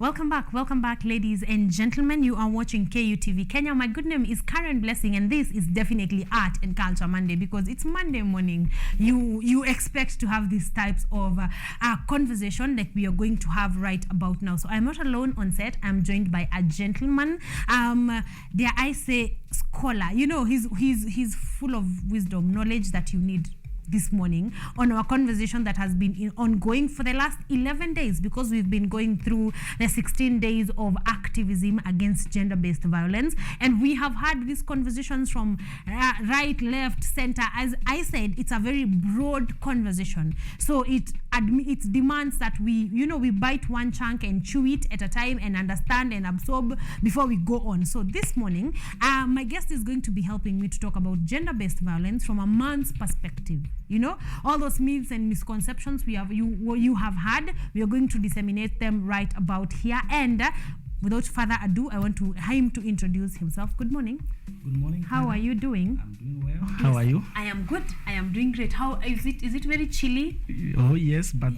Welcome back, ladies and gentlemen. You are watching KUTV Kenya. My good name is Karen Blessing, and this is definitely Art and Culture Monday because it's Monday morning. You expect to have these types of conversation like we are going to have right about now. So I'm not alone on set. I'm joined by a gentleman. Dare I say scholar? You know, he's full of wisdom, knowledge that you need this morning on our conversation that has been ongoing for the last 11 days because we've been going through the 16 days of activism against gender-based violence, and we have had these conversations from right, left, center. As I said, it's a very broad conversation, so it demands that we bite one chunk and chew it at a time and understand and absorb before we go on. So this morning my guest is going to be helping me to talk about gender-based violence from a man's perspective. You know, all those myths and misconceptions you have had, we are going to disseminate them right about here. And without further ado, I want him to introduce himself. Good morning. Good morning. How are you doing? I'm doing well. Yes. How are you? I am good. I am doing great. How is it? Is it very chilly? Oh yes, but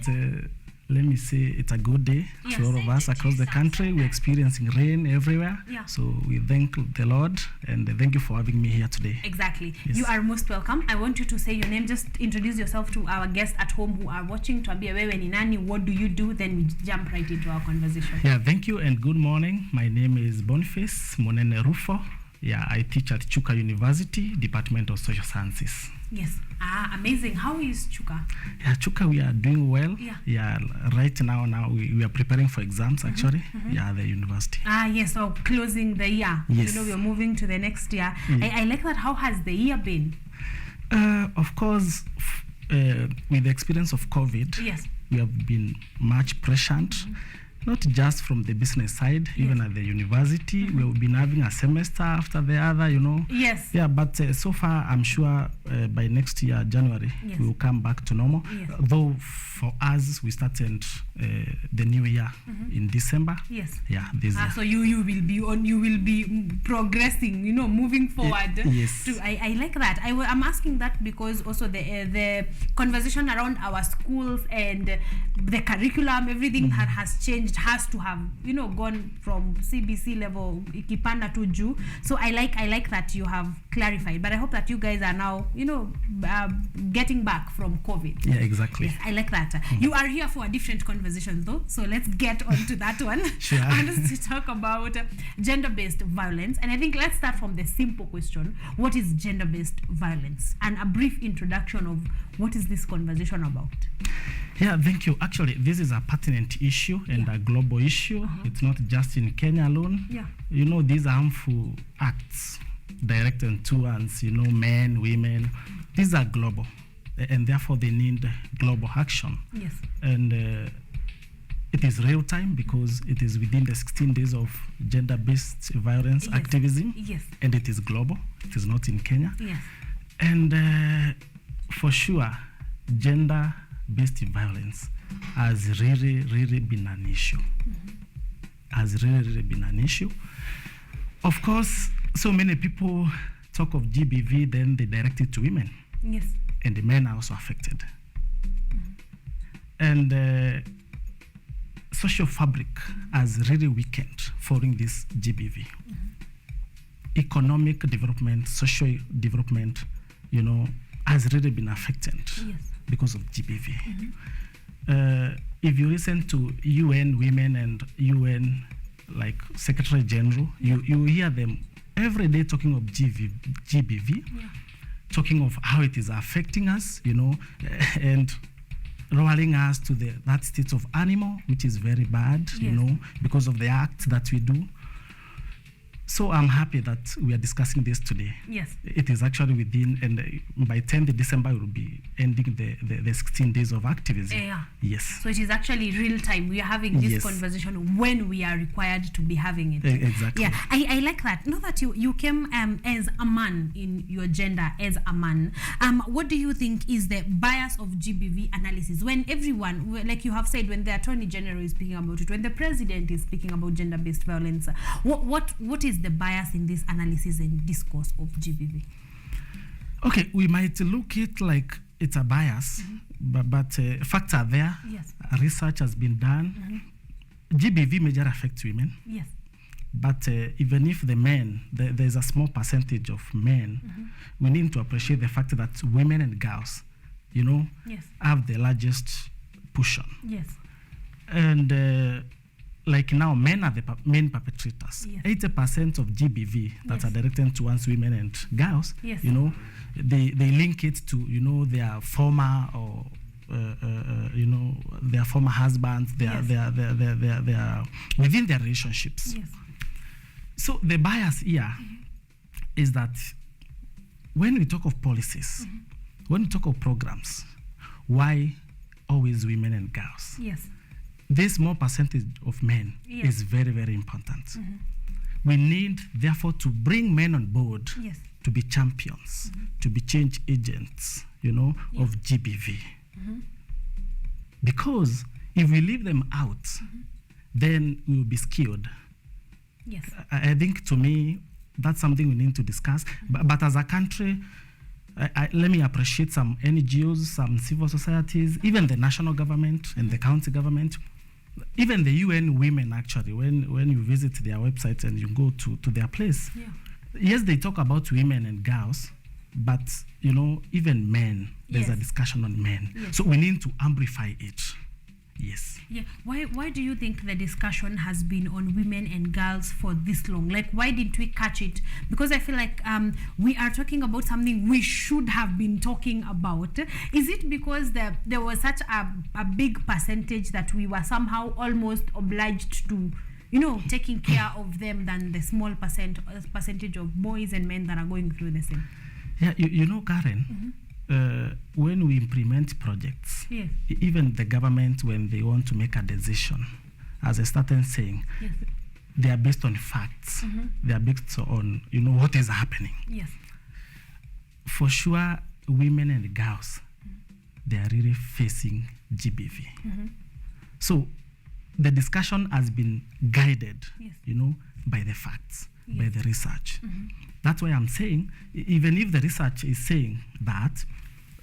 let me say it's a good day to all of us across the country. We're experiencing rain everywhere. Yeah. So we thank the Lord and thank you for having me here today. Exactly. Yes. You are most welcome. I want you to say your name. Just introduce yourself to our guests at home who are watching. Tuambie wewe ni nani, what do you do? Then we jump right into our conversation. Yeah, thank you and good morning. My name is Boniface Monene Rufo. Yeah, I teach at Chuka University, Department of Social Sciences. Yes. Amazing. How is Chuka? Yeah, Chuka, we are doing well. Yeah. Right now we are preparing for exams actually. Yeah, the university. Yes, so closing the year. Yes. You know, we're moving to the next year. I like that. How has the year been? Of course, with the experience of COVID, yes, we have been much pressured. Not just from the business side, even at the university, we've been having a semester after the other, you know. Yes. Yeah, but so far, I'm sure by next year, January, we will come back to normal. Yes. Though for us, we started the new year in December. Yes. Yeah, this year. So you will be progressing, you know, moving forward. Yes. I like that. I'm asking that because also the conversation around our schools and the curriculum, everything that has changed has to have, you know, gone from CBC level ikipanda to juu. So I like that you have clarified, but I hope that you guys are now, you know, getting back from COVID. Yeah, exactly. Yes, I like that. You are here for a different conversation though, so let's get on to that one. Sure. I want us to talk about gender-based violence, and I think let's start from the simple question: what is gender-based violence? And a brief introduction of what is this conversation about. Yeah, thank you. Actually, this is a pertinent issue and a global issue. It's not just in Kenya alone. Yeah. You know, these harmful acts directed towards, you know, men, women, these are global, and therefore they need global action. Yes. And it is real time because it is within the 16 days of gender-based violence activism. Yes. And it is global. It is not in Kenya. Yes. And for sure, gender-based violence has really been an issue. Has really been an issue. Of course, so many people talk of GBV, then they direct it to women. Yes. And the men are also affected. And social fabric has really weakened following this GBV. Economic development, social development, you know, has really been affected because of GBV. If you listen to UN Women and UN like Secretary General, you hear them every day talking of GBV, talking of how it is affecting us, you know, and lowering us to that state of animal, which is very bad, you know, because of the act that we do. So I'm happy that we are discussing this today. Yes. It is actually within, and by 10th December, we will be ending the 16 days of activism. Yeah. Yes. So it is actually real time. We are having this conversation when we are required to be having it. Exactly. Yeah, I like that. Know that you came as a man in your gender as a man. What do you think is the bias of GBV analysis when everyone, like you have said, when the Attorney General is speaking about it, when the President is speaking about gender-based violence, what is the bias in this analysis and discourse of GBV? Okay, we might look it like it's a bias, but facts are there. Yes. Research has been done. GBV major affects women. Yes. But even if the men, there's a small percentage of men, we need to appreciate the fact that women and girls, yes, have the largest portion. Yes. And like now, men are the main perpetrators. Yes. 80% of GBV that yes, are directed towards women and girls, yes, they link it to, their former or their former husbands, their within their relationships. Yes. So the bias here is that when we talk of policies, when we talk of programs, why always women and girls? Yes. This small percentage of men yes, is very, very important. We need, therefore, to bring men on board, yes, to be champions, to be change agents, of GBV. Because if we leave them out, then we will be skewed. Yes. I think, to me, that's something we need to discuss. But as a country, let me appreciate some NGOs, some civil societies, even the national government and the county government, even the UN women, actually, when you visit their websites and you go to their place. Yeah. Yes, they talk about women and girls, but, even men, there's yes, a discussion on men. Yes. So we need to amplify it. Yes. Yeah. Why do you think the discussion has been on women and girls for this long? Like, why didn't we catch it? Because I feel like we are talking about something we should have been talking about. Is it because there was such a big percentage that we were somehow almost obliged to, taking care of them than the small percentage of boys and men that are going through the same? Yeah, Karen, when we implement projects, yes, even the government, when they want to make a decision, as I started saying, yes, they are based on facts. They are based on, what is happening. Yes. For sure, women and girls, they are really facing GBV. So the discussion has been guided, yes, by the facts, yes, by the research. That's why I'm saying, even if the research is saying that,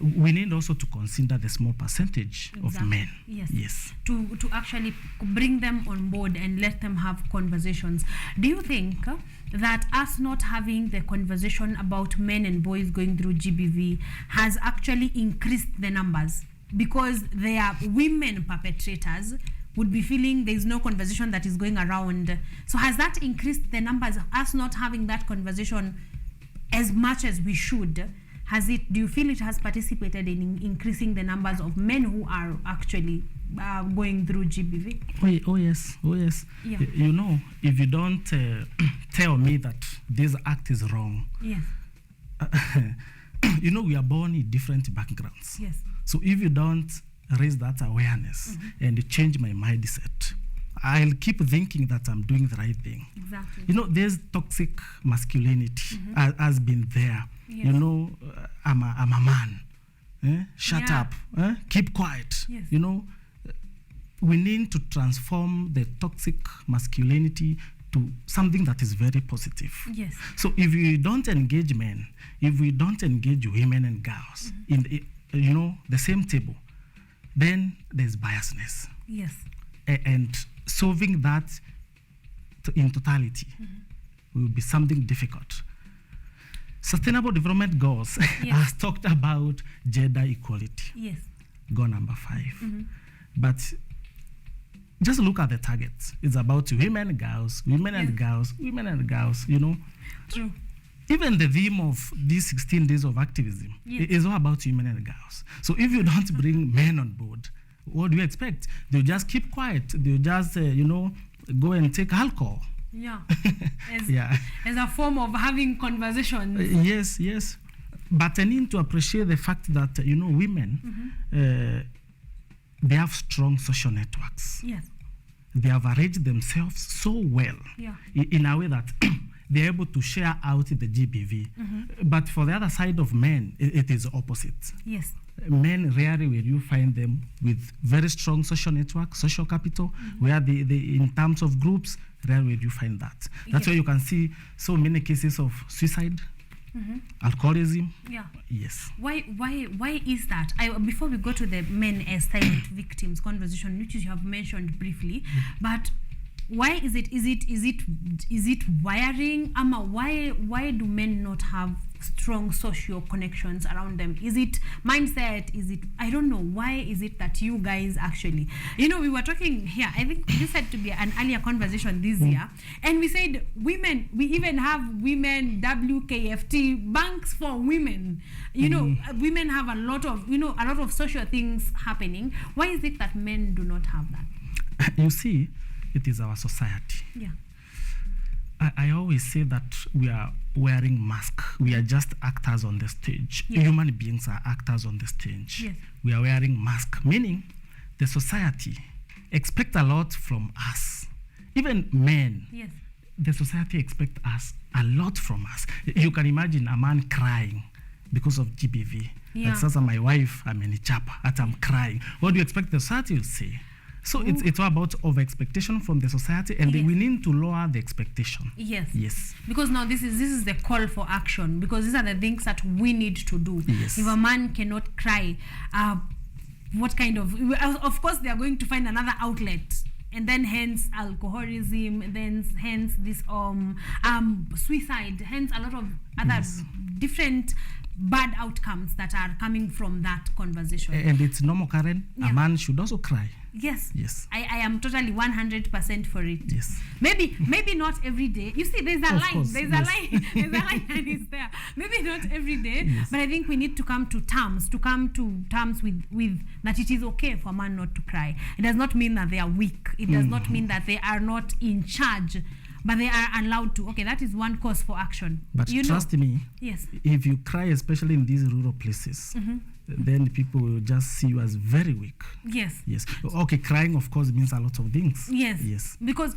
we need also to consider the small percentage exactly, of men. Yes. Yes. To actually bring them on board and let them have conversations. Do you think that us not having the conversation about men and boys going through GBV has actually increased the numbers? Because they are women perpetrators would be feeling there is no conversation that is going around. So has that increased the numbers, us not having that conversation as much as we should? Do you feel it has participated in increasing the numbers of men who are actually going through GBV? Oh yes. Yeah. If you don't tell me that this act is wrong, yes, we are born in different backgrounds. Yes. So if you don't raise that awareness and change my mindset, I'll keep thinking that I'm doing the right thing. Exactly. There's toxic masculinity has been there. Yes. I'm a man. Shut up. Keep quiet. Yes. We need to transform the toxic masculinity to something that is very positive. Yes. So if we don't engage men, if we don't engage women and girls in the same table, then there's biasness. Yes. And solving that in totality will be something difficult. Sustainable Development Goals has talked about gender equality. Yes. Goal number 5. But just look at the targets. It's about women and girls, women and girls, women and girls, True. Even the theme of these 16 days of activism is all about women and girls. So if you don't bring men on board, what do you expect? They'll just keep quiet. They'll just, go and take alcohol. Yeah. As a form of having conversations. Yes. But I need to appreciate the fact that, women, they have strong social networks. Yes. They have arranged themselves so well in a way that they're able to share out the GBV. But for the other side of men, it is opposite. Yes. Men, rarely will you find them with very strong social network, social capital, where they in terms of groups, rarely will you find that. That's why you can see so many cases of suicide, alcoholism. Yeah. Yes. Why is that? Before we go to the men as silent victims conversation, which you have mentioned briefly, but why is it wiring? Why do men not have strong social connections around them? Is it mindset? Is it, I don't know, why is it that you guys actually, we were talking here, I think this had to be an earlier conversation this year, and we said women, we even have women WKFT banks for women. Women have a lot of social things happening. Why is it that men do not have that? You see, it is our society. Yeah. I always say that we are wearing masks. We are just actors on the stage. Yes. Human beings are actors on the stage. Yes. We are wearing masks, meaning the society expects a lot from us. Even men, Yes. the society expects us a lot from us. You can imagine a man crying because of GBV. Yeah. Like, sasa my wife, I'm in a chapa, I'm crying. What do you expect the society will say? So it's all about over expectation from the society, and Yes. we need to lower the expectation. Yes. Yes. Because now this is the call for action, because these are the things that we need to do. Yes. If a man cannot cry, what kind of course they are going to find another outlet, and then hence alcoholism, and then hence this suicide, hence a lot of other different bad outcomes that are coming from that conversation. And it's normal, Karen. Yeah. A man should also cry. Yes. Yes. I am totally 100% for it. Yes. Maybe not every day. You see, there's a Of line. course, There's yes. a line. There's a line that is there. Maybe not every day, Yes. but I think we need to come to terms with that it is okay for a man not to cry. It does not mean that they are weak. It does not mean that they are not in charge, but they are allowed to. Okay, that is one cause for action. But trust me, Yes. if you cry, especially in these rural places, then people will just see you as very weak. Yes. Yes. Okay, crying of course means a lot of things. Yes. Yes. Because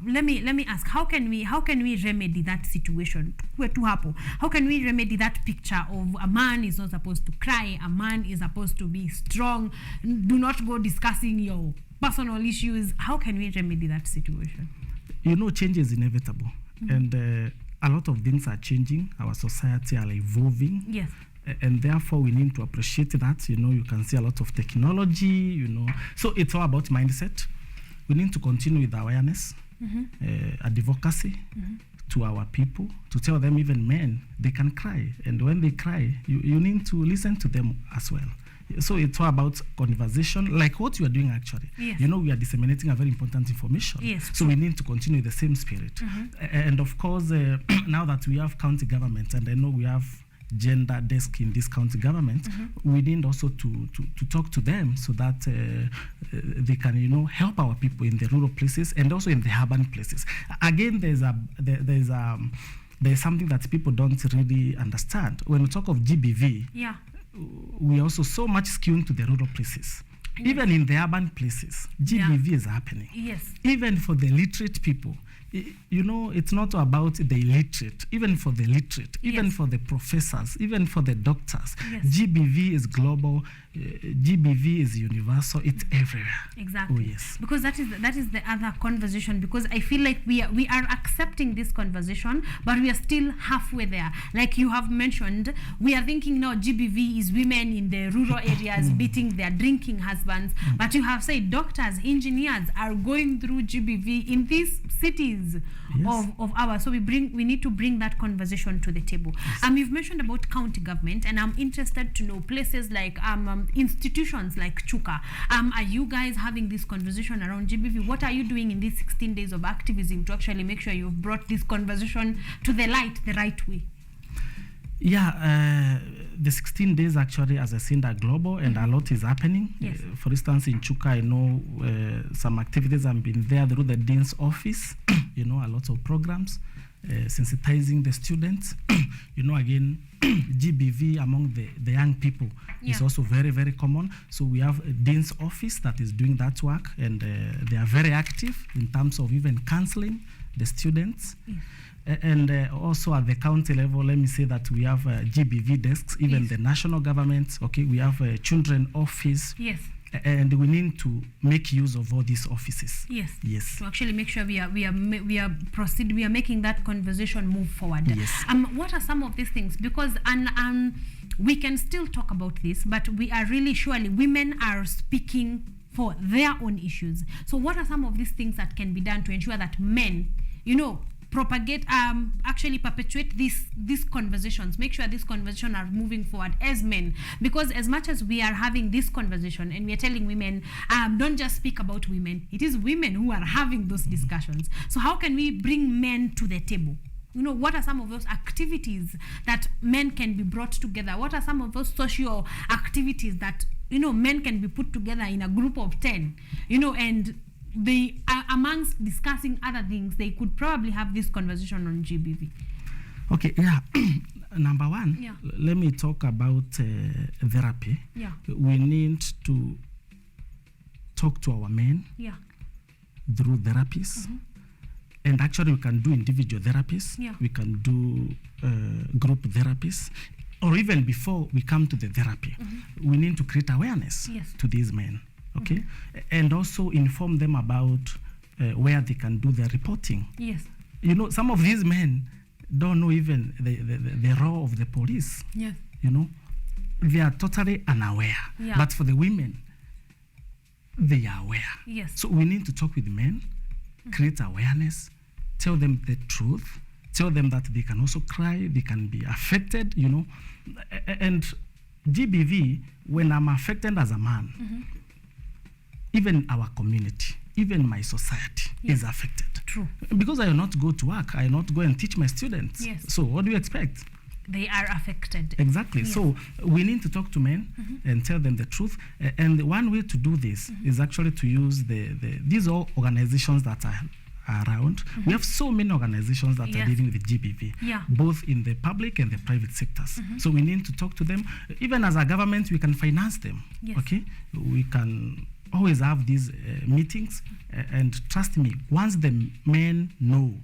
let me ask, how can we remedy that situation? How can we remedy that picture of a man is not supposed to cry, a man is supposed to be strong, do not go discussing your personal issues? How can we remedy that situation? Change is inevitable, and a lot of things are changing. Our society are evolving. Yes. And therefore we need to appreciate that. You can see a lot of technology, so it's all about mindset. We need to continue with awareness, advocacy to our people, to tell them, even men, they can cry, and when they cry, you need to listen to them as well. So it's all about conversation, like what you are doing actually. Yes. We are disseminating a very important information. Yes. So we need to continue the same spirit. And of course, now that we have county government, and I know we have gender desk in this county government, we need also to talk to them so that they can help our people in the rural places and also in the urban places. Again, there's something that people don't really understand. When we talk of GBV, Yeah. we are also so much skewed to the rural places. Yes. Even in the urban places, GBV is happening. Yes. Even for the literate people, it's not about the illiterate. Even for the literate, even Yes. for the professors, even for the doctors, Yes. GBV is global. GBV is universal. It's everywhere. Exactly. Oh, yes. Because that is the other conversation, because I feel like we are accepting this conversation, but we are still halfway there. Like you have mentioned, we are thinking now GBV is women in the rural areas beating their drinking husbands, but you have said doctors, engineers are going through GBV in these cities of ours. So we need to bring that conversation to the table. You've mentioned about county government, and I'm interested to know places like institutions like Chuka. Are you guys having this conversation around GBV? What are you doing in these 16 days of activism to actually make sure you've brought this conversation to the light the right way? Yeah, the 16 days actually, as I said, are global, and a lot is happening. Yes. For instance, in Chuka, I know some activities have been there through the Dean's office, a lot of programs, sensitizing the students. Again, GBV among the young people is also very, very common. So we have a Dean's office that is doing that work, and they are very active in terms of even counseling the students. Yes. And also at the county level, let me say that we have GBV desks, even the national government. Okay, we have a children office. Yes. And we need to make use of all these offices. Yes. Yes. To actually make sure we are making that conversation move forward. Yes. What are some of these things? Because we can still talk about this, but we are really surely women are speaking for their own issues. So what are some of these things that can be done to ensure that men, propagate, actually perpetuate these conversations, make sure these conversations are moving forward as men? Because as much as we are having this conversation and we are telling women, don't just speak about women, it is women who are having those discussions. So how can we bring men to the table? What are some of those activities that men can be brought together? What are some of those social activities that, men can be put together in a group of 10, and they, amongst discussing other things, they could probably have this conversation on GBV. Okay, yeah. Number one, let me talk about therapy. Yeah. We need to talk to our men through therapies. And actually, we can do individual therapies. Yeah. We can do group therapies. Or even before we come to the therapy, we need to create awareness to these men. Okay, and also inform them about where they can do their reporting. Yes. Some of these men don't know even the role of the police. Yes. They are totally unaware. Yeah. But for the women, they are aware. Yes. So we need to talk with men, create awareness, tell them the truth, tell them that they can also cry, they can be affected. And GBV, when I'm affected as a man, even our community, even my society is affected. True. Because I will not go to work, I will not go and teach my students. Yes. So what do you expect? They are affected. Exactly. Yes. So we need to talk to men and tell them the truth. And one way to do this is actually to use these all organizations that are around. We have so many organizations that are dealing with GBV, both in the public and the private sectors. So we need to talk to them. Even as a government, we can finance them. Yes. Okay, we can always have these meetings, and trust me, once the men know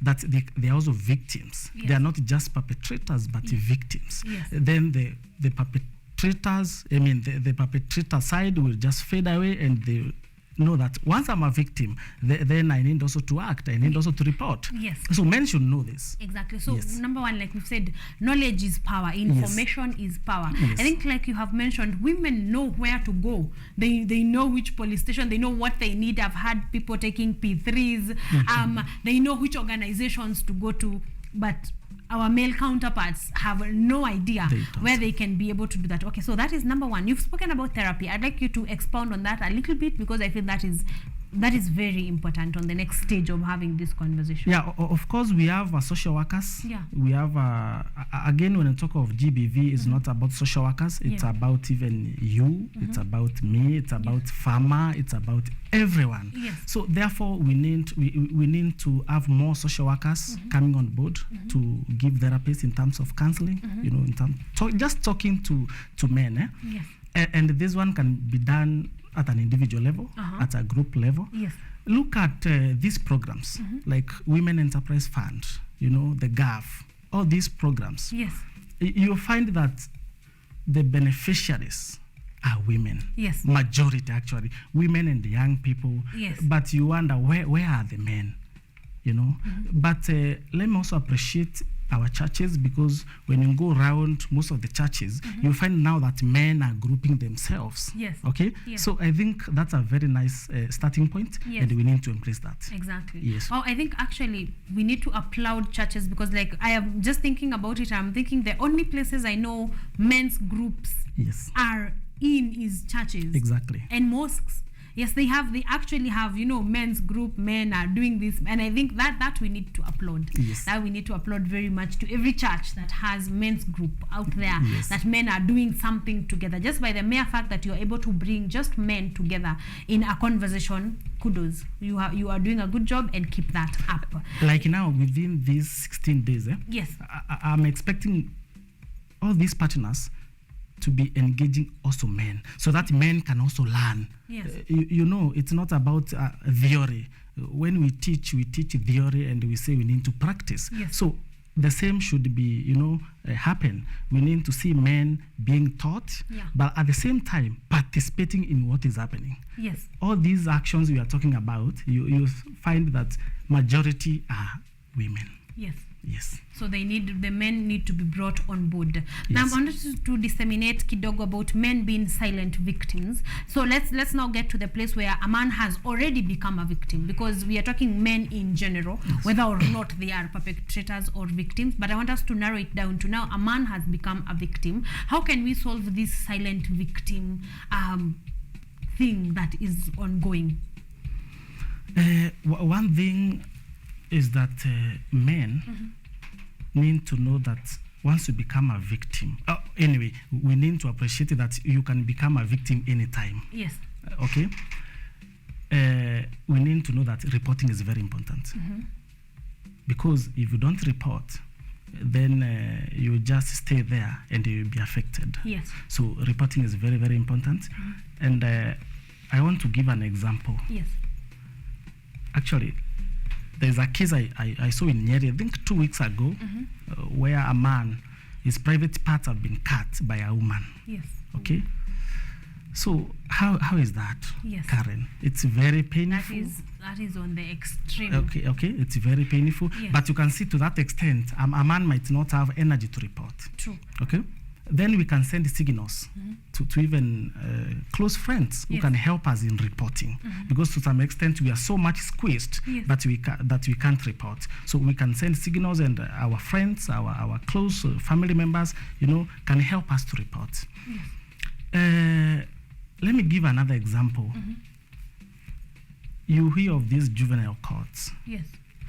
that they are also victims, they are not just perpetrators but victims, then the perpetrators, the perpetrator side will just fade away, and they know that once I'm a victim, then I need also to act, I need also to report. Yes. So men should know this. Exactly. So number one, like we've said, knowledge is power, information is power. Yes. I think, like you have mentioned, women know where to go. They know which police station, they know what they need. I've had people taking P3s, they know which organizations to go to, but our male counterparts have no idea where they can be able to do that. Okay, so that is number one. You've spoken about therapy. I'd like you to expound on that a little bit, because I feel that is very important on the next stage of having this conversation. Yeah, of course, we have social workers. Yeah. We have, again, when I talk of GBV, it's not about social workers. It's about even you. It's about me. It's about farmer. It's about everyone. Yes. So therefore, we need to have more social workers coming on board to give therapies in terms of counseling. In terms just talking to men. Yes. And this one can be done at an individual level, at a group level. Yes. Look at these programs like Women Enterprise Fund, the GAV, all these programs. Yes. You find that the beneficiaries are women. Yes. Majority, actually, women and young people. Yes. But you wonder, where are the men? But let me also appreciate our churches, because when you go around most of the churches, you find now that men are grouping themselves. Yes. Okay? Yes. So I think that's a very nice starting point, and we need to embrace that. Exactly. Yes. Oh, I think actually we need to applaud churches, because like I am just thinking about it, I'm thinking the only places I know men's groups are in is churches. Exactly. And mosques. Yes, they actually have, men's group, men are doing this. And I think that we need to applaud. Yes. That we need to applaud very much to every church that has men's group out there, Yes. that men are doing something together. Just by the mere fact that you're able to bring just men together in a conversation, kudos. You are doing a good job, and keep that up. Like now, within these 16 days, Yes. I'm expecting all these partners to be engaging also men, so that men can also learn. Yes. It's not about theory. When we teach theory, and we say we need to practice. Yes. So the same should be, happen. We need to see men being taught, but at the same time participating in what is happening. Yes. All these actions we are talking about, you find that majority are women. Yes. Yes. So the men need to be brought on board. Now I wanted to disseminate kidogo about men being silent victims. So let's now get to the place where a man has already become a victim, because we are talking men in general, whether or not they are perpetrators or victims. But I want us to narrow it down to now a man has become a victim. How can we solve this silent victim thing that is ongoing? One thing is that men need to know that once you become a victim, anyway, we need to appreciate that you can become a victim anytime. Yes. Okay? We need to know that reporting is very important. Because if you don't report, then you just stay there and you'll be affected. Yes. So reporting is very, very important. And I want to give an example. Yes. Actually, there's a case I saw in Nyeri, I think 2 weeks ago, where a man, his private parts have been cut by a woman. Yes. Okay? So how is that, yes. Karen? It's very painful. That is on the extreme. Okay, it's very painful. Yes. But you can see to that extent, a man might not have energy to report. True. Okay? Then we can send signals to even close friends who can help us in reporting, because to some extent we are so much squeezed that we can't report. So we can send signals, and our friends, our close family members, can help us to report. Yes. Let me give another example. You hear of these juvenile courts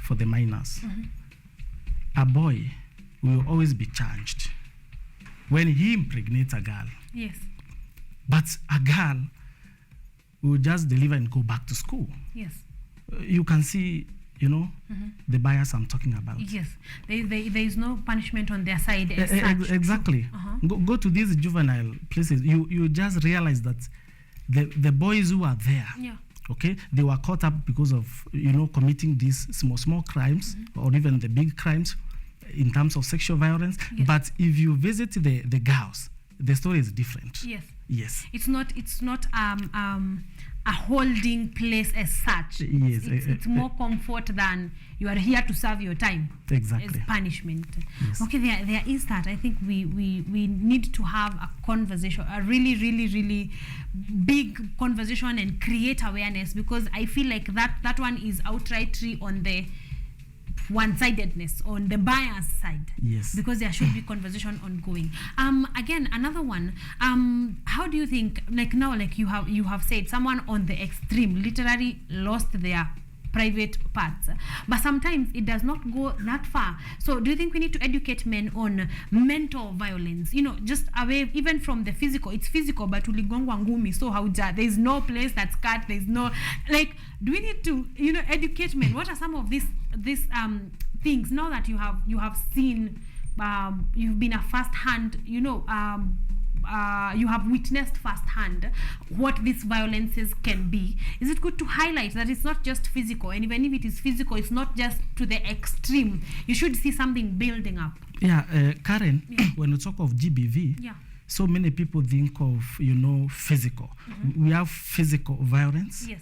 for the minors. A boy will always be charged when he impregnates a girl. Yes. But a girl will just deliver and go back to school. Yes. You can see, the bias I'm talking about. Yes. There is no punishment on their side as such. Exactly. Go to these juvenile places. You just realize that the boys who are there, okay, they were caught up because of, committing these small crimes or even the big crimes in terms of sexual violence. Yes. But if you visit the girls, the story is different. Yes. It's not a holding place as such. Yes. It's more comfort than you are here to serve your time. Exactly. As punishment. Yes. Okay, there is that. I think we need to have a conversation, a really, really, really big conversation, and create awareness, because I feel like that one is outrightly on the one-sidedness, on the bias side. Yes. Because there should be conversation ongoing. Again, another one. How do you think, you have said, someone on the extreme literally lost their private parts, but sometimes it does not go that far. So do you think we need to educate men on mental violence, just away even from the physical? It's physical, but uligongwa ngumi, so there's no place that's cut, there's no, do we need to educate men? What are some of these things now that you have seen, you've been a first hand, you have witnessed firsthand what these violences can be? Is it good to highlight that it's not just physical, and even if it is physical, it's not just to the extreme? You should see something building up. Karen, when we talk of GBV, so many people think of physical. We have physical violence. Yes.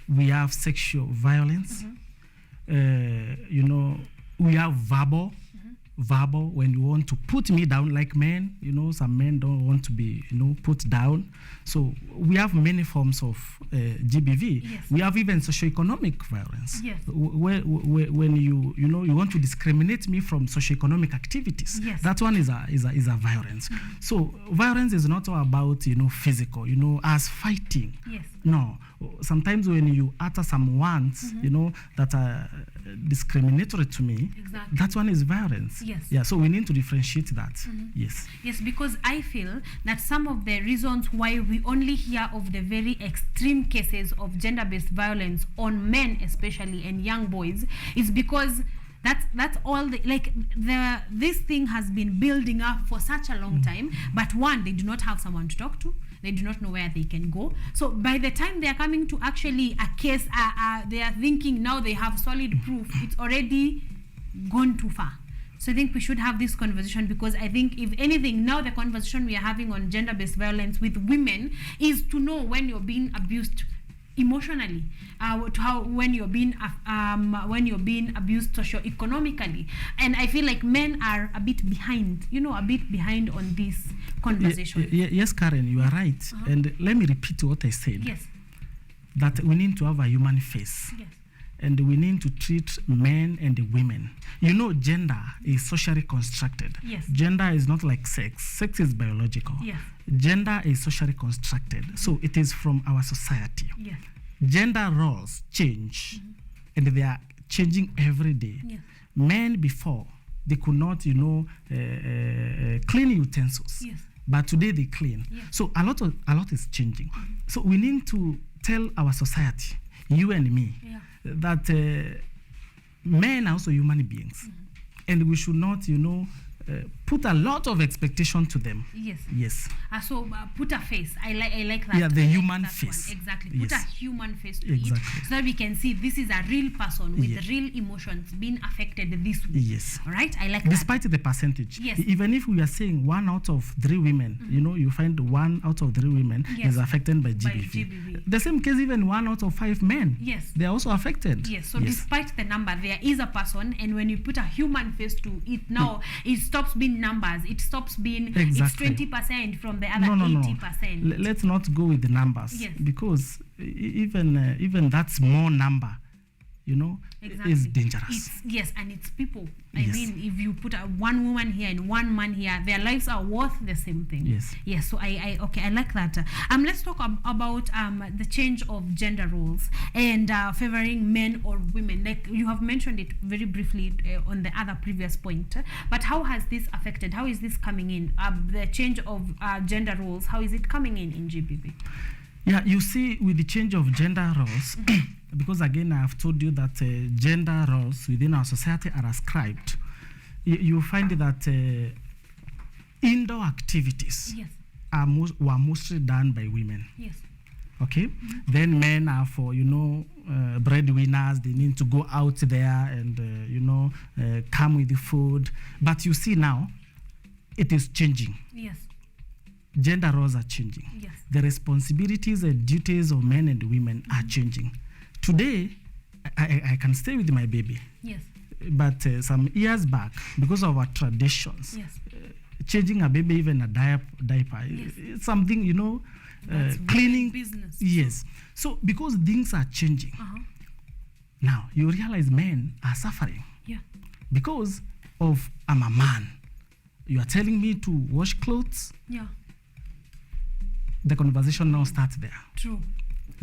We have sexual violence. We have verbal when you want to put me down, like men, some men don't want to be, put down. So we have many forms of GBV. Yes. We have even socioeconomic violence. Yes. When you want to discriminate me from socioeconomic activities. Yes. That one is a violence. So violence is not all about, physical, us fighting. Yes. No. Sometimes when you utter some words, that are discriminatory to me, exactly, that one is violence. Yes. Yeah, so we need to differentiate that. Yes. Yes, because I feel that some of the reasons why we only hear of the very extreme cases of gender-based violence on men, especially, and young boys, is because that's all this thing has been building up for such a long time. But one, they do not have someone to talk to. They do not know where they can go. So by the time they are coming to actually a case, they are thinking now they have solid proof. It's already gone too far. So I think we should have this conversation, because I think, if anything, now the conversation we are having on gender-based violence with women is to know when you're being abused emotionally, to how when you're being abused socio-economically. And I feel like men are a bit behind, on this conversation. Yes, Karen, you are right. And let me repeat what I said. Yes. That we need to have a human face. Yes. And we need to treat men and women. Gender is socially constructed. Yes. Gender is not like sex. Sex is biological. Yes. Gender is socially constructed. So it is from our society. Yes. Gender roles change, and they are changing every day. Yes. Men before, they could not, clean utensils. Yes. But today they clean. Yes. So a lot is changing. So we need to tell our society, you and me, that men are also human beings, and we should not, put a lot of expectation to them. Yes. Yes. So put a face. I like that. Yeah, the human face. Exactly. Yes. Put a human face to Exactly. it, so that we can see this is a real person with Yeah. real emotions being affected this way. Yes. All right. I like Despite the percentage. Yes. Even if we are saying 1 out of 3 women, you find 1 out of 3 women Yes. is affected by By GBV. GBV. The same case, even 1 out of 5 men. Yes. They are also affected. Yes. So despite the number, there is a person, and when you put a human face to it, now it stops being numbers. It stops being Exactly. it's 20% from the other No. 80%. Let's not go with the numbers. Yes. Because even that small number, Exactly. is dangerous. Yes, and it's people. Yes. I mean, if you put one woman here and one man here, their lives are worth the same thing. Yes. Yes. So I like that. Let's talk about the change of gender roles and favoring men or women. Like you have mentioned it very briefly on the other previous point. But how has this affected? How is this coming in? The change of gender roles. How is it coming in GBV? Yeah, you see, with the change of gender roles, because again, I have told you that gender roles within our society are ascribed. You find that indoor activities were mostly done by women. Yes. Okay? Then men are for, breadwinners. They need to go out there and, come with the food. But you see now, it is changing. Yes. Gender roles are changing. Yes. The responsibilities and duties of men and women are changing. Today, I can stay with my baby. Yes. But some years back, because of our traditions, changing a baby, even a diaper, it's something, cleaning business. Yes. So because things are changing, now you realize men are suffering. Yeah. Because of I'm a man. You are telling me to wash clothes. Yeah. The conversation now starts there. True.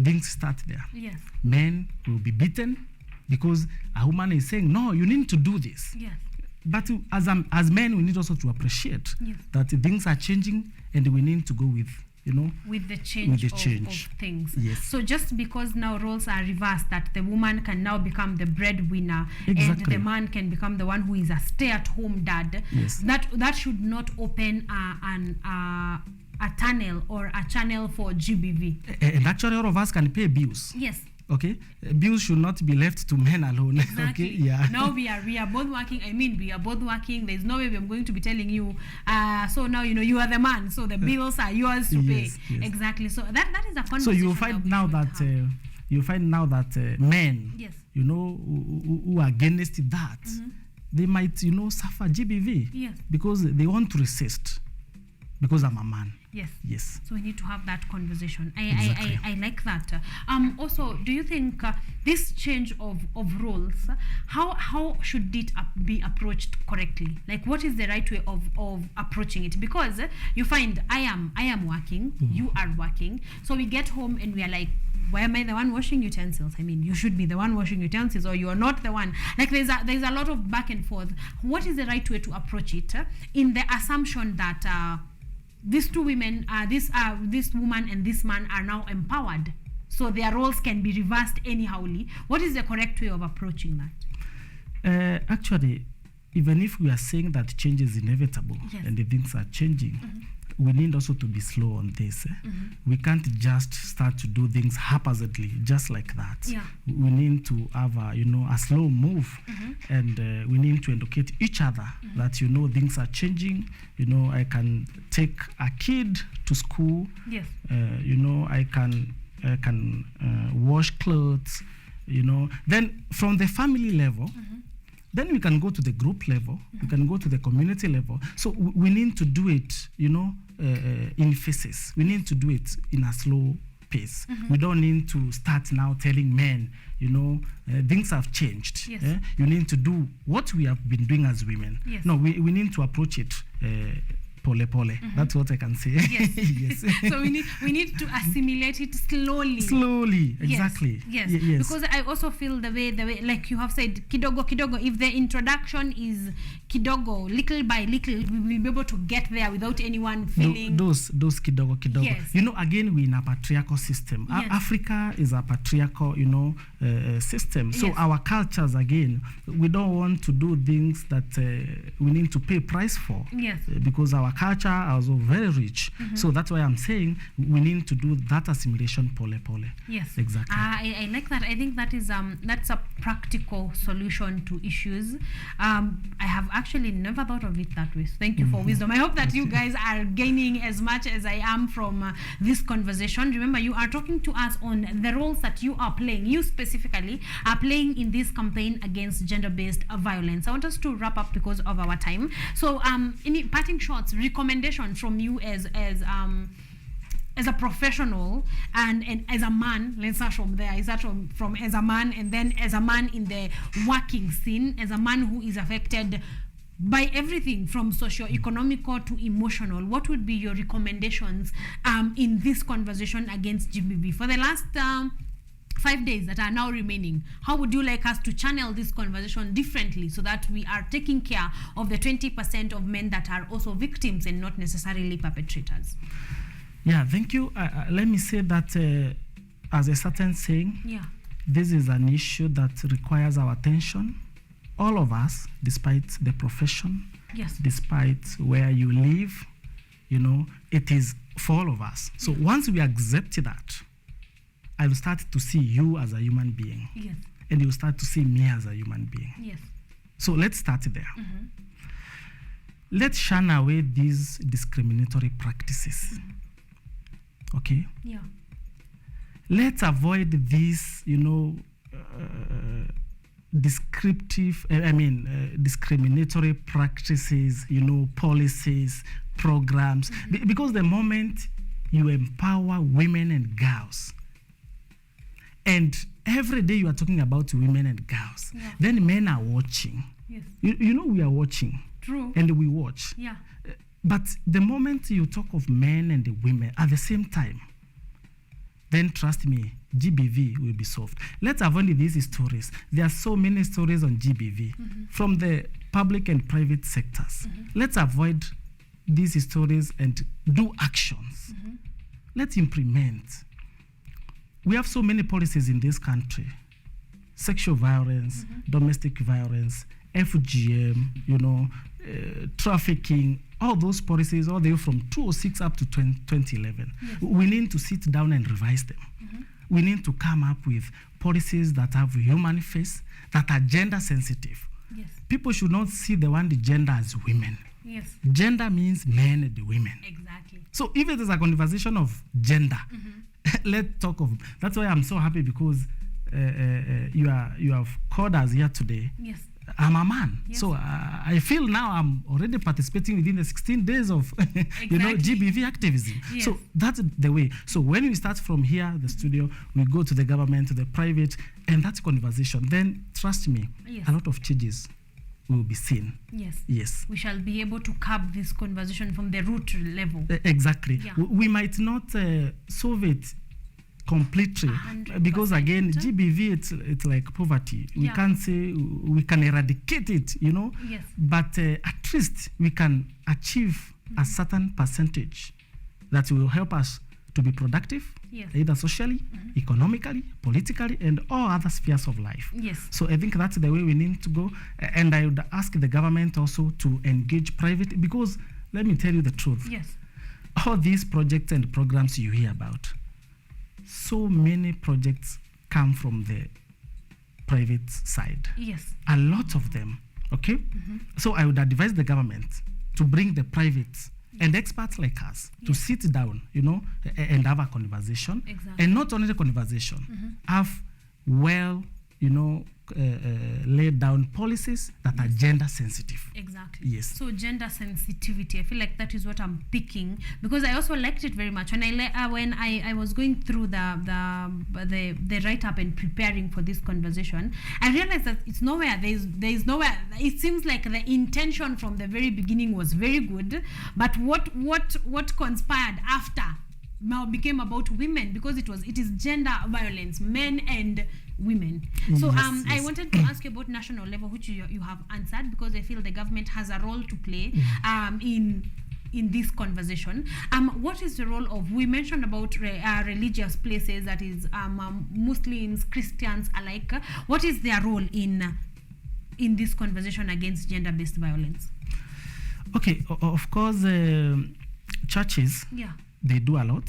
Things start there. Yes. Men will be beaten because a woman is saying, no, you need to do this. Yes. But as men, we need also to appreciate that things are changing, and we need to go with, with the change, of things. Yes. So just because now roles are reversed, that the woman can now become the breadwinner Exactly. and the man can become the one who is a stay-at-home dad, that should not open a tunnel or a channel for GBV. And actually, all of us can pay bills. Yes. Okay, bills should not be left to men alone. Exactly. Okay, yeah. Now we are both working. I mean, we are both working. There's no way I'm going to be telling you. So now you are the man. So the bills are yours to pay. Yes. Exactly. So that is a conversation. So you find now that men, who are against that, they might suffer GBV. Yes. Because they want to resist. Because I'm a man. Yes. Yes. So we need to have that conversation. Exactly. I like that. Also, do you think this change of roles, how should it be approached correctly? Like, what is the right way of approaching it? Because you find I am working, you are working. So we get home and we are like, why am I the one washing utensils? I mean, you should be the one washing utensils, or you are not the one. Like, there's a lot of back and forth. What is the right way to approach it in the assumption that these two women, this woman and this man are now empowered, so their roles can be reversed anyhowly? What is the correct way of approaching that? Actually, even if we are saying that change is inevitable and the things are changing, we need also to be slow on this. We can't just start to do things haphazardly, just like that. Yeah. We need to have a slow move, and we need to educate each other that things are changing. I can take a kid to school. Yes. I can can wash clothes, Then from the family level, then we can go to the group level, we can go to the community level. So we need to do it, in phases. We need to do it in a slow pace. We don't need to start now telling men, things have changed. Yes. You need to do what we have been doing as women. Yes. No, we need to approach it pole pole. That's what I can say. Yes. Yes. So we need to assimilate it slowly. Slowly, exactly. Yes. Yes. Because I also feel the way like you have said, kidogo kidogo. If the introduction is kidogo, little by little, we will be able to get there without anyone feeling those kidogo kidogo. Yes. Again, we're in a patriarchal system. Yes. Africa is a patriarchal, system. So Yes. our cultures, again, we don't want to do things that we need to pay price for. Yes. Because our culture are also very rich. So that's why I'm saying we need to do that assimilation pole pole. Yes, Exactly. I like that. I think that is that's a practical solution to issues. I have actually never thought of it that way. Thank you for wisdom. I hope that you guys are gaining as much as I am from this conversation. Remember, you are talking to us on the roles that you are playing. You specifically are playing in this campaign against gender-based violence. I want us to wrap up because of our time. So, in parting shots, recommendation from you as a professional and as a man. Let's start from there. I start from as a man, and then as a man in the working scene, as a man who is affected by everything from socio-economical to emotional. What would be your recommendations in this conversation against GBV for the last 5 days that are now remaining? How would you like us to channel this conversation differently so that we are taking care of the 20% of men that are also victims and not necessarily perpetrators? Yeah, thank you. Let me say that as a certain saying, this is an issue that requires our attention. All of us, despite the profession, despite where you live, it is for all of us. So once we accept that, I will start to see you as a human being. Yes. And you will start to see me as a human being. Yes. So let's start there. Let's shun away these discriminatory practices. Okay? Yeah. Let's avoid these, discriminatory practices, policies, programs. Because the moment you empower women and girls, and every day you are talking about women and girls, then men are watching. Yes. We are watching. True. And we watch. Yeah. But the moment you talk of men and the women at the same time, then trust me, GBV will be solved. Let's avoid these stories. There are so many stories on GBV from the public and private sectors. Let's avoid these stories and do actions. Let's implement. We have so many policies in this country: sexual violence, domestic violence, FGM, trafficking, all those policies, all the way from 2006 up to 2011. We need to sit down and revise them. We need to come up with policies that have human face, that are gender sensitive. Yes. People should not see the one gender as women. Yes. Gender means men and women. Exactly. So if it is a conversation of gender, let's talk of. That's why I'm so happy, because you have called us here today. Yes. I'm a man, Yes. so I feel now I'm already participating within the 16 days of GBV activism. Yes. So that's the way. So when we start from here, the studio, we go to the government, to the private, and that conversation, then trust me, a lot of changes will be seen. Yes. Yes. We shall be able to curb this conversation from the root level. Exactly. Yeah. We might not solve it completely, 100%. because again, GBV, it's like poverty. We can't say we can eradicate it, Yes. but at least we can achieve a certain percentage that will help us to be productive, either socially, economically, politically, and all other spheres of life. Yes. So I think that's the way we need to go. And I would ask the government also to engage private, because let me tell you the truth. Yes. All these projects and programs you hear about, so many projects come from the private side. Yes. A lot of them, okay? So I would advise the government to bring the private and experts like us to sit down, and have a conversation. Exactly. And not only the conversation, have well, laid down policies that are gender sensitive. Exactly. Yes. So gender sensitivity, I feel like that is what I'm picking, because I also liked it very much when I was going through the write up and preparing for this conversation. I realized that it's nowhere. There is nowhere. It seems like the intention from the very beginning was very good, but what conspired after now became about women, because it is gender violence, men and women. So Yes. I wanted to ask you about national level, which you have answered, because I feel the government has a role to play in this conversation. What is the role of, we mentioned about religious places, that is Muslims, Christians alike. What is their role in this conversation against gender-based violence? Okay, of course, churches, they do a lot.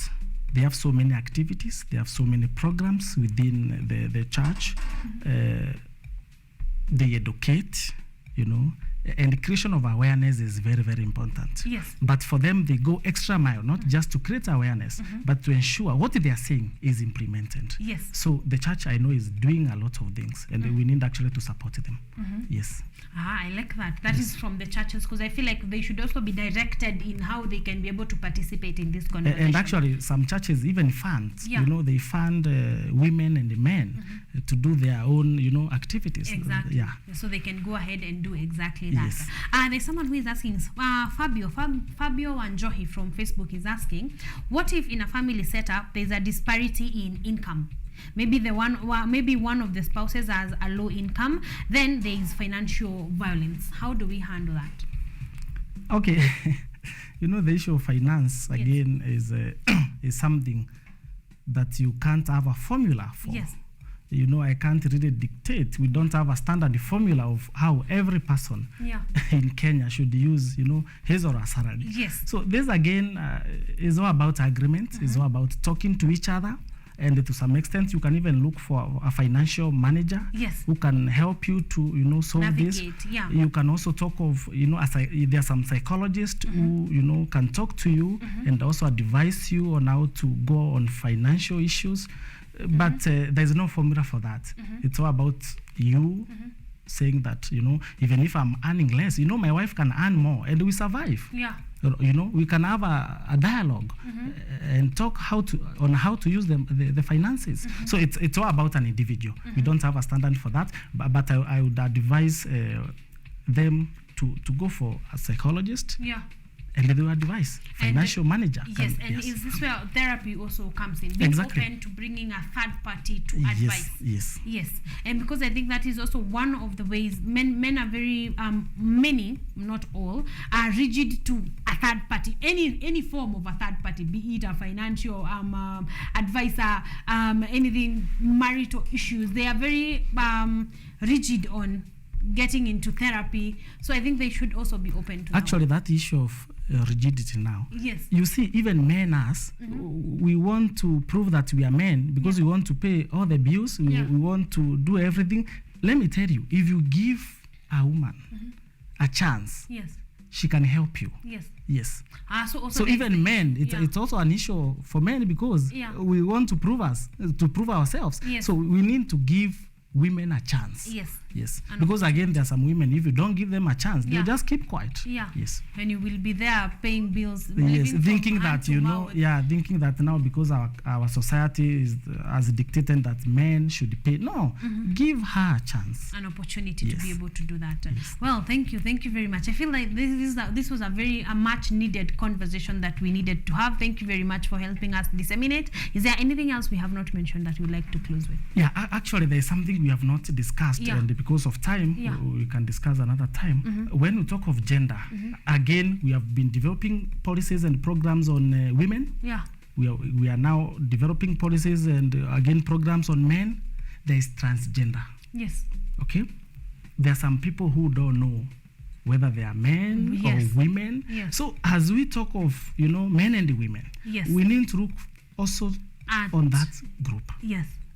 They have so many activities. They have so many programs within the church. They educate, and the creation of awareness is very, very important. Yes. But for them, they go extra mile, not just to create awareness, but to ensure what they are saying is implemented. Yes. So the church, I know, is doing a lot of things, and we need actually to support them. Yes. I like that. That is from the churches, because I feel like they should also be directed in how they can be able to participate in this conversation. And actually, some churches even fund, they fund women and men to do their own, activities. Exactly. Yeah. So they can go ahead and do exactly that. Yes. There's someone who is asking, Fabio Wanjohi from Facebook is asking, what if in a family setup there's a disparity in income? Maybe one of the spouses has a low income, then there is financial violence. How do we handle that? Okay. The issue of finance, again, is something that you can't have a formula for. Yes. I can't really dictate. We don't have a standard formula of how every person in Kenya should use, his or her salary. Yes. So this, again, is all about agreement. It's all about talking to each other. And to some extent, you can even look for a financial manager who can help you to, solve navigate, this. Yeah. You can also talk of, there are some psychologists who, can talk to you and also advise you on how to go on financial issues. But there's no formula for that. It's all about you saying that, even if I'm earning less, my wife can earn more and we survive. Yeah. We can have a dialogue and talk how to use the finances. So it's all about an individual. We don't have a standard for that, but I would advise them to go for a psychologist. Yeah. And they will advise financial manager. Yes, is this where therapy also comes in? Being open to bringing a third party to advise. Yes. And because I think that is also one of the ways men are very many, not all, are rigid to a third party, any form of a third party, be it a financial advisor, anything, marital issues. They are very rigid on getting into therapy. So I think they should also be open to actually that issue of rigidity now. Yes. You see, even men us, we want to prove that we are men because we want to pay all the bills. We want to do everything. Let me tell you, if you give a woman a chance, she can help you. Yes. So even men, it's also an issue for men because we want to prove ourselves. So we need to give women a chance. Yes. Because again, there are some women, if you don't give them a chance, they'll just keep quiet. Yes. And you will be there paying bills. Thinking that now because our society has dictated that men should pay. No, give her a chance. An opportunity to be able to do that. Well, thank you very much. I feel like this was a much needed conversation that we needed to have. Thank you very much for helping us disseminate. Is there anything else we have not mentioned that you'd like to close with? Yeah, actually, there's something we have not discussed, and because of time, we can discuss another time. When we talk of gender, again, we have been developing policies and programs on women. We are now developing policies and again programs on men. There is transgender. Yes. Okay. There are some people who don't know whether they are men or women. So as we talk of men and women, we need to look also on that group.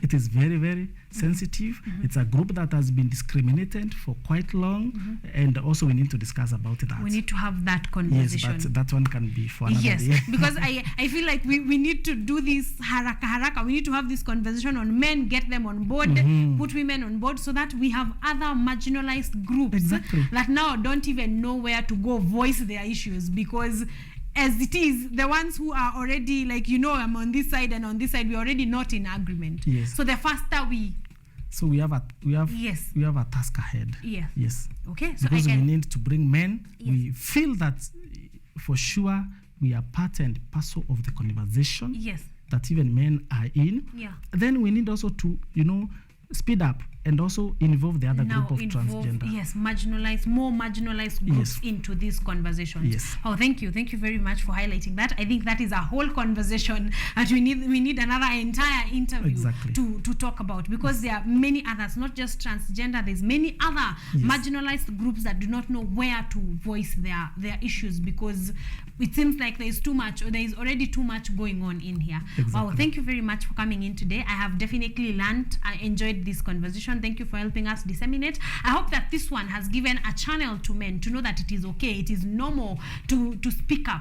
It is very, very sensitive. It's a group that has been discriminated for quite long, and also we need to discuss about that. We need to have that conversation. Yes, but that one can be for another day. Because I feel like we need to do this haraka. We need to have this conversation on men, get them on board, put women on board, so that we have other marginalized groups that now don't even know where to go voice their issues, because as it is, the ones who are already like, I'm on this side and on this side, we're already not in agreement. Yes. So the faster we have a task ahead. Yes. Okay. So because we need to bring men. Yes. We feel that for sure we are part and parcel of the conversation. Yes. That even men are in. Yeah. Then we need also to, speed up and also involve the other group of transgender. Yes, more marginalized groups into these conversations. Yes. Oh, thank you very much for highlighting that. I think that is a whole conversation that we need another entire interview to talk about, because there are many others, not just transgender. There's many other marginalized groups that do not know where to voice their issues, because it seems like there is already too much going on in here. Wow, thank you very much for coming in today. I have definitely learned. I enjoyed this conversation. Thank you for helping us disseminate. I hope that this one has given a channel to men to know that it is okay, it is normal to speak up.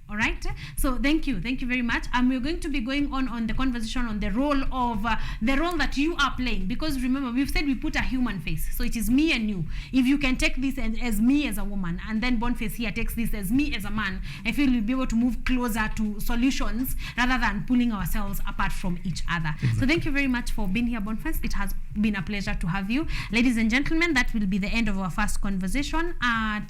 All right, so thank you very much. We're going to be going on the conversation on the role that you are playing, because remember, we've said we put a human face, so it is me and you. If you can take this as me as a woman, and then Boniface here takes this as me as a man, I feel we'll be able to move closer to solutions rather than pulling ourselves apart from each other. So thank you very much for being here, Boniface. It has been a pleasure to have you. Ladies and gentlemen, that will be the end of our first conversation at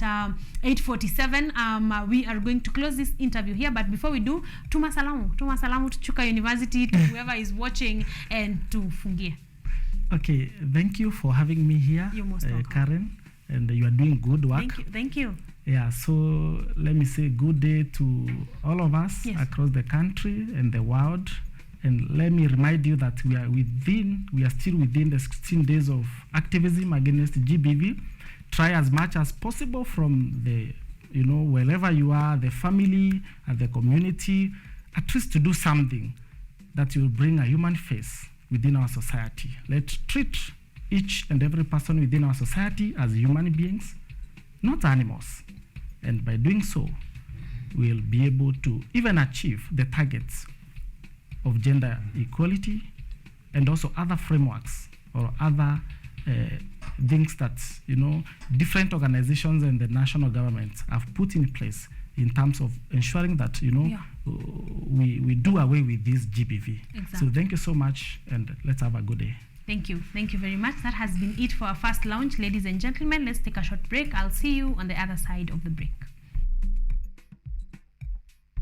8:47. We are going to close this interview here, but before we do, tuma salamu to Chuka University, to whoever is watching, and to Fungie. Okay, thank you for having me here. You're most welcome, Karen, and you are doing good work. Thank you. Yeah, so let me say good day to all of us across the country and the world. And let me remind you that we are still within the 16 days of activism against GBV. Try as much as possible from the wherever you are, the family and the community, at least to do something that will bring a human face within our society. Let's treat each and every person within our society as human beings, not animals. And by doing so, we'll be able to even achieve the targets of gender equality and also other frameworks or other things that different organizations and the national government have put in place in terms of ensuring that we do away with this GBV. So thank you so much, and let's have a good day. Thank you very much. That has been it for our first launch, ladies and gentlemen. Let's take a short break. I'll see you on the other side of the break.